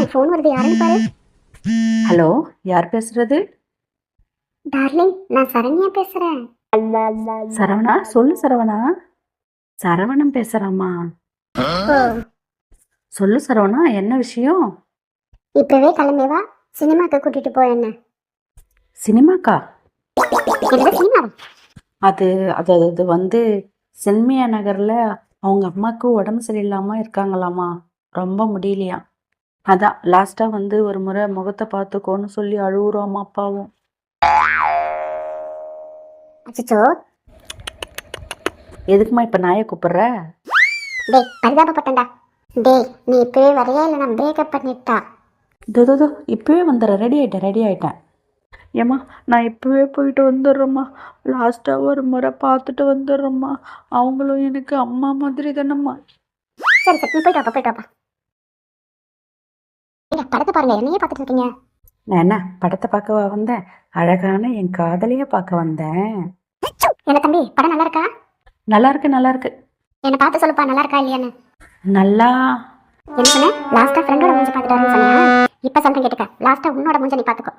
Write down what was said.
Phone வருது, யாருன்னு பாரு. ஹலோ, யார் பேசுறது? டார்லிங், நான் சரண்யா பேசுறேன். சரவணா, சொல்லு சரவணா. சரவணன் பேசுறாமா? ஓ, சொல்லு சரவணா, என்ன விஷயம்? இப்பவே கிளம்பி வா, சினிமாக்கு கூட்டிட்டு போ. என்ன சினிமாக்கா? என்னது சினிமா? அது அது அது வந்து சென்மியா நகர்ல அவங்க அம்மாவுக்கு உடம்பு சரியில்லாம இருக்காங்களாமா. ரொம்ப முடியலையாம். அதான் லாஸ்டா வந்து ஒரு முறை முகத்தை பார்த்துக்கோன்னு சொல்லி அழுவுறோம் அம்மா அப்பாவும். அச்சோ, எதுக்குமா இப்ப நாயை கூப்பிடுற? டேய் பரிதாபப்பட்டேன்டா. டேய், நீ இப்பவே வரையா இல்லை நான் பிரேக்கப் பண்ணிட்டா? இதோ இப்பவே வந்துடுறேன். ரெடி ஆயிட்டேன். ஏம்மா, நான் இப்பவே போயிட்டு வந்துடுறேம்மா. லாஸ்டா ஒரு முறை பார்த்துட்டு வந்துடுறேம்மா. அவங்களும் எனக்கு அம்மா மாதிரி தானம்மா. சரி சரி, நீ போயிட்டு வாப்பா. ஏங்க, படத்தை பாருங்க, என்னையே பார்த்துட்டு இருக்கீங்க. நான் என்ன படத்தை பார்க்கவா வந்தேன்? அழகான என் காதலிய பார்க்க வந்தேன். என்ன தம்பி, படம் நல்லா இருக்கா? நல்லா இருக்கு. என்னை பார்த்து சொல்லுப்பா, நல்லா இருக்கா இல்லையான்னு. நல்லா. என்ன சொன்ன? லாஸ்டா ஃப்ரெண்டோட மூஞ்சி பார்த்துட்டு வரேன்னு சொன்னியா? இப்ப சொல்றேன் கேட்டுக்க, லாஸ்டா உன்னோட மூஞ்ச நீ பார்த்துக்கோ.